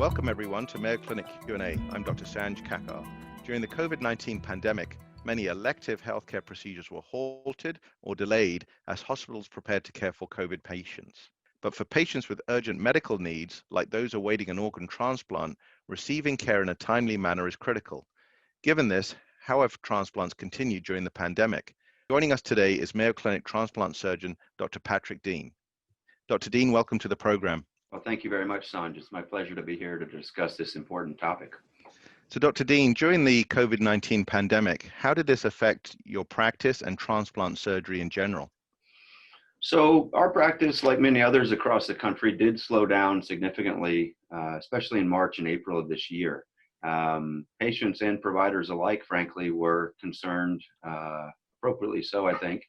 Welcome everyone to Mayo Clinic Q&A. I'm Dr. Sanj Kakar. During the COVID-19 pandemic, many elective healthcare procedures were halted or delayed as hospitals prepared to care for COVID patients. But for patients with urgent medical needs, like those awaiting an organ transplant, receiving care in a timely manner is critical. Given this, how have transplants continued during the pandemic? Joining us today is Mayo Clinic transplant surgeon, Dr. Patrick Dean. Dr. Dean, welcome to the program. Well, thank you very much, Sanj. It's my pleasure to be here to discuss this important topic. So Dr. Dean, during the COVID-19 pandemic, how did this affect your practice and transplant surgery in general? So our practice, like many others across the country, did slow down significantly, especially in March and April of this year. Patients and providers alike, frankly, were concerned, appropriately so, I think,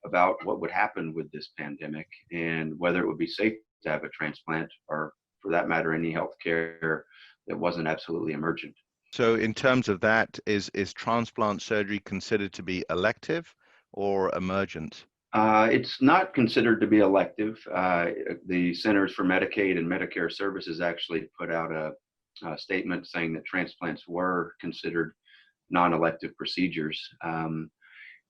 about what would happen with this pandemic and whether it would be safe to have a transplant, or for that matter, any health care that wasn't absolutely emergent. So in terms of that, is transplant surgery considered to be elective or emergent? It's not considered to be elective. The Centers for Medicaid and Medicare Services actually put out a statement saying that transplants were considered non-elective procedures.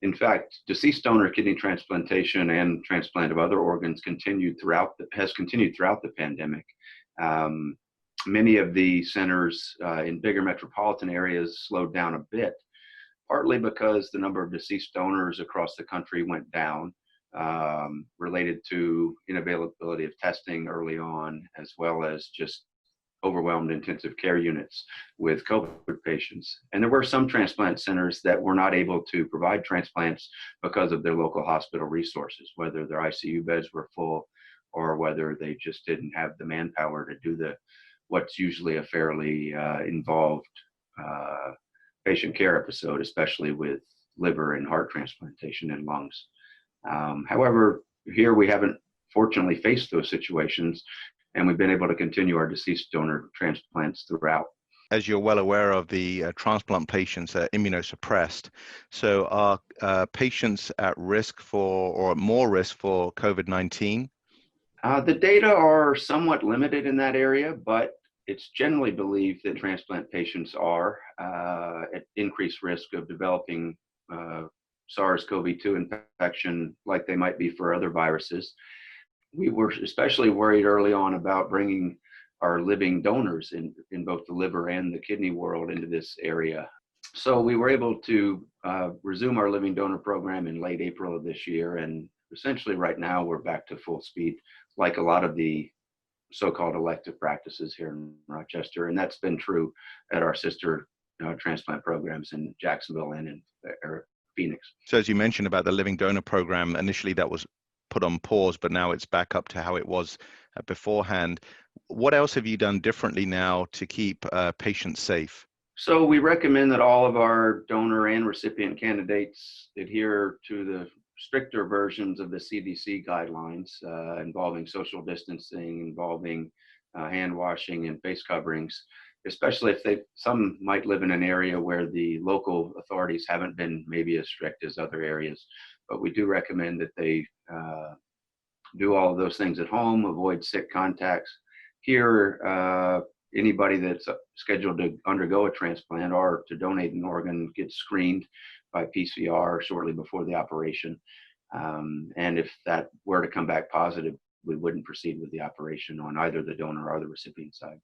In fact, deceased donor kidney transplantation and transplant of other organs has continued throughout the pandemic. Many of the centers in bigger metropolitan areas slowed down a bit, partly because the number of deceased donors across the country went down, related to inavailability of testing early on, as well as just overwhelmed intensive care units with COVID patients. And there were some transplant centers that were not able to provide transplants because of their local hospital resources, whether their ICU beds were full or whether they just didn't have the manpower to do what's usually a fairly involved patient care episode, especially with liver and heart transplantation and lungs. However, here we haven't fortunately faced those situations, and we've been able to continue our deceased donor transplants throughout. As you're well aware of, the transplant patients are immunosuppressed. So are patients at risk for, or more risk for COVID-19? The data are somewhat limited in that area, but it's generally believed that transplant patients are at increased risk of developing SARS-CoV-2 infection like they might be for other viruses. We were especially worried early on about bringing our living donors in both the liver and the kidney world into this area. So we were able to resume our living donor program in late April of this year, and essentially right now we're back to full speed, like a lot of the so-called elective practices here in Rochester, and that's been true at our sister transplant programs in Jacksonville and in Phoenix. So as you mentioned about the living donor program, initially that was put on pause, but now it's back up to how it was beforehand. What else have you done differently now to keep patients safe? So we recommend that all of our donor and recipient candidates adhere to the stricter versions of the CDC guidelines involving social distancing, involving hand washing and face coverings, especially if some might live in an area where the local authorities haven't been maybe as strict as other areas. But we do recommend that they do all of those things at home, avoid sick contacts. Here, anybody that's scheduled to undergo a transplant or to donate an organ gets screened by PCR shortly before the operation. And if that were to come back positive, we wouldn't proceed with the operation on either the donor or the recipient side.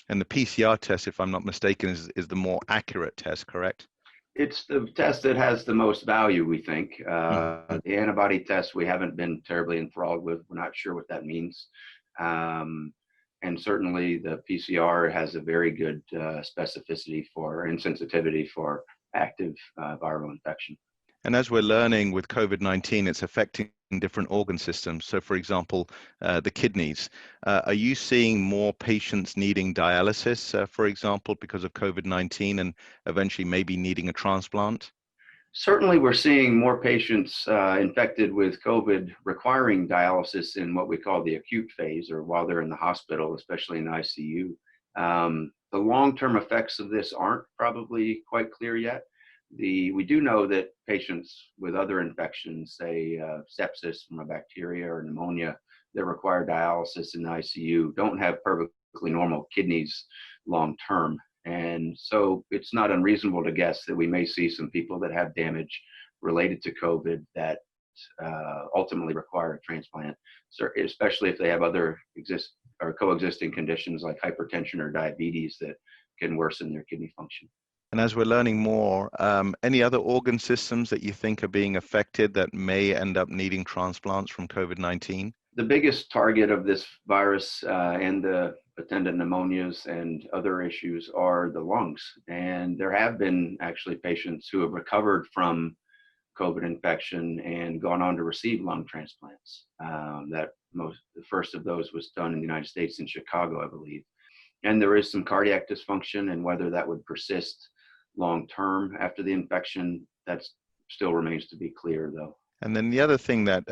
And the PCR test, if I'm not mistaken, is the more accurate test, correct? It's the test that has the most value, we think. The antibody test we haven't been terribly enthralled with. We're not sure what that means. And certainly the PCR has a very good specificity and sensitivity for active viral infection. And as we're learning with COVID-19, it's affecting different organ systems. So for example, the kidneys. Are you seeing more patients needing dialysis, for example, because of COVID-19 and eventually maybe needing a transplant? Certainly we're seeing more patients infected with COVID requiring dialysis in what we call the acute phase, or while they're in the hospital, especially in ICU. The long-term effects of this aren't probably quite clear yet. We do know that patients with other infections, say sepsis from a bacteria or pneumonia that require dialysis in the ICU, don't have perfectly normal kidneys long term. And so it's not unreasonable to guess that we may see some people that have damage related to COVID that ultimately require a transplant, especially if they have other coexisting conditions like hypertension or diabetes that can worsen their kidney function. And as we're learning more, any other organ systems that you think are being affected that may end up needing transplants from COVID-19? The biggest target of this virus and the attendant pneumonias and other issues are the lungs. And there have been actually patients who have recovered from COVID infection and gone on to receive lung transplants. The first of those was done in the United States in Chicago, I believe. And there is some cardiac dysfunction, and whether that would persist long term after the infection, that still remains to be clear, though. And then the other thing that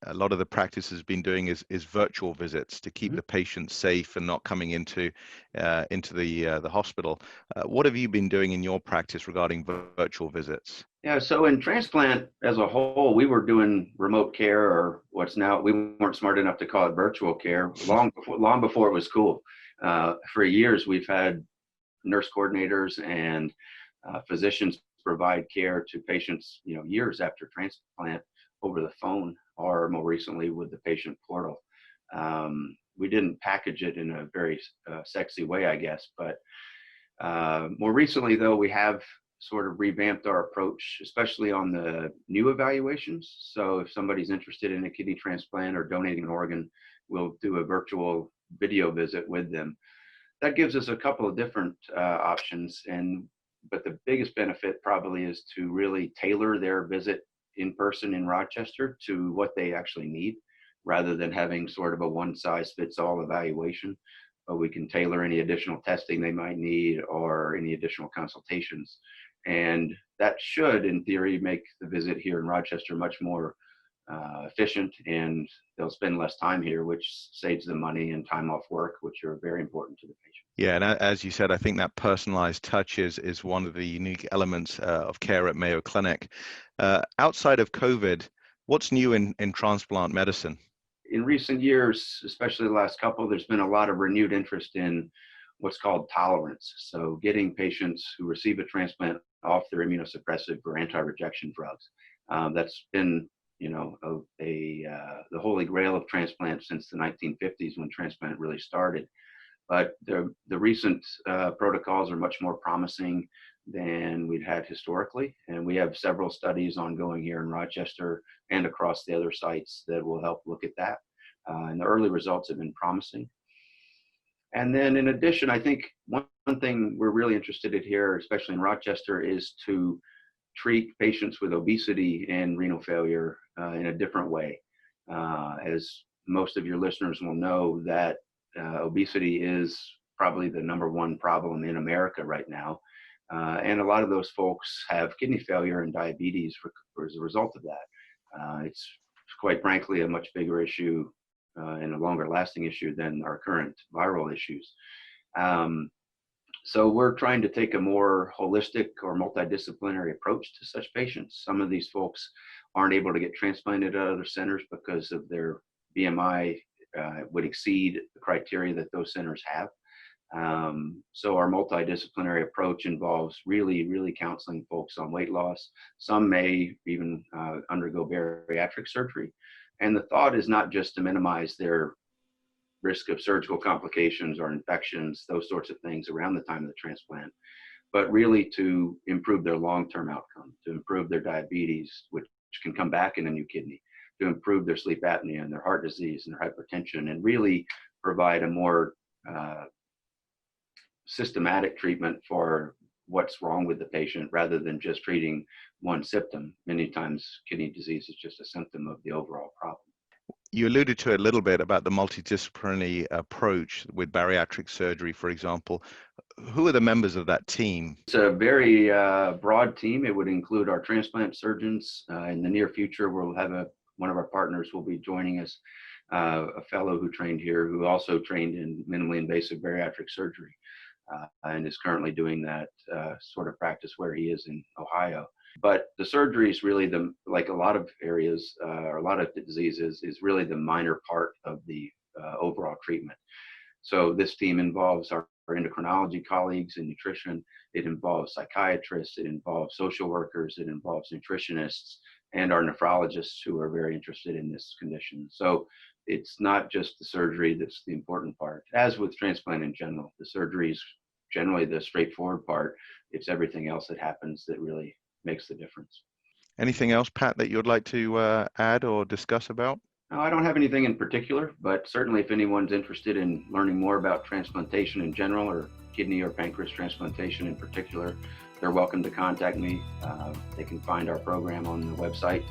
a lot of the practice has been doing is virtual visits to keep the patient safe and not coming into the hospital. What have you been doing in your practice regarding virtual visits? Yeah, so in transplant as a whole, we were doing remote care, or what's now, we weren't smart enough to call it virtual care long before it was cool. For years, we've had nurse coordinators and physicians provide care to patients, years after transplant over the phone, or more recently with the patient portal. We didn't package it in a very sexy way, I guess, but more recently, though, we have sort of revamped our approach, especially on the new evaluations. So if somebody's interested in a kidney transplant or donating an organ, we'll do a virtual video visit with them. That gives us a couple of different options, but the biggest benefit probably is to really tailor their visit in person in Rochester to what they actually need, rather than having sort of a one-size-fits-all evaluation. But we can tailor any additional testing they might need or any additional consultations. And that should, in theory, make the visit here in Rochester much more efficient, and they'll spend less time here, which saves them money and time off work, which are very important to the patient. Yeah, and as you said, I think that personalized touch is one of the unique elements of care at Mayo Clinic. Outside of COVID, what's new in transplant medicine? In recent years, especially the last couple, there's been a lot of renewed interest in what's called tolerance. So getting patients who receive a transplant off their immunosuppressive or anti-rejection drugs. That's been, the holy grail of transplant since the 1950s, when transplant really started. But the recent protocols are much more promising than we'd had historically. And we have several studies ongoing here in Rochester and across the other sites that will help look at that. And the early results have been promising. And then in addition, I think one thing we're really interested in here, especially in Rochester, is to treat patients with obesity and renal failure in a different way. As most of your listeners will know, that obesity is probably the #1 problem in America right now. And a lot of those folks have kidney failure and diabetes as a result of that. It's quite frankly a much bigger issue and a longer lasting issue than our current viral issues. So we're trying to take a more holistic or multidisciplinary approach to such patients. Some of these folks aren't able to get transplanted at other centers because of their BMI would exceed the criteria that those centers have. So our multidisciplinary approach involves really counseling folks on weight loss. Some may even undergo bariatric surgery. And the thought is not just to minimize their risk of surgical complications or infections, those sorts of things around the time of the transplant, but really to improve their long-term outcome, to improve their diabetes, which can come back in a new kidney, to improve their sleep apnea and their heart disease and their hypertension, and really provide a more systematic treatment for what's wrong with the patient, rather than just treating one symptom. Many times kidney disease is just a symptom of the overall problem. You alluded to it a little bit about the multidisciplinary approach with bariatric surgery, for example. Who are the members of that team? It's a very broad team. It would include our transplant surgeons. In the near future, we'll have one of our partners will be joining us, a fellow who trained here, who also trained in minimally invasive bariatric surgery, and is currently doing that sort of practice where he is in Ohio. But the surgery is really like a lot of areas or a lot of diseases, is really the minor part of the overall treatment. So this team involves our endocrinology colleagues in nutrition. It involves psychiatrists. It involves social workers. It involves nutritionists and our nephrologists who are very interested in this condition. So it's not just the surgery that's the important part. As with transplant in general, the surgery is generally the straightforward part. It's everything else that happens that really makes the difference. Anything else, Pat, that you'd like to add or discuss about? No, I don't have anything in particular, but certainly if anyone's interested in learning more about transplantation in general or kidney or pancreas transplantation in particular, they're welcome to contact me. They can find our program on the website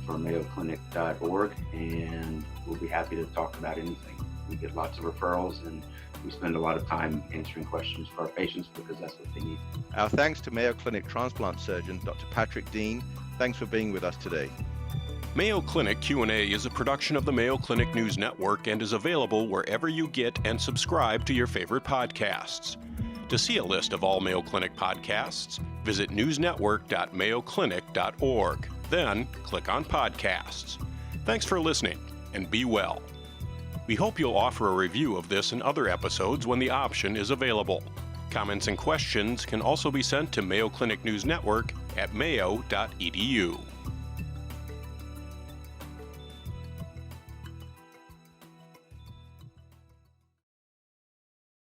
for mayoclinic.org, and we'll be happy to talk about anything. We get lots of referrals, and we spend a lot of time answering questions for our patients because that's what they need. Our thanks to Mayo Clinic transplant surgeon, Dr. Patrick Dean. Thanks for being with us today. Mayo Clinic Q&A is a production of the Mayo Clinic News Network and is available wherever you get and subscribe to your favorite podcasts. To see a list of all Mayo Clinic podcasts, visit newsnetwork.mayoclinic.org. Then click on Podcasts. Thanks for listening, and be well. We hope you'll offer a review of this and other episodes when the option is available. Comments and questions can also be sent to Mayo Clinic News Network at mayo.edu.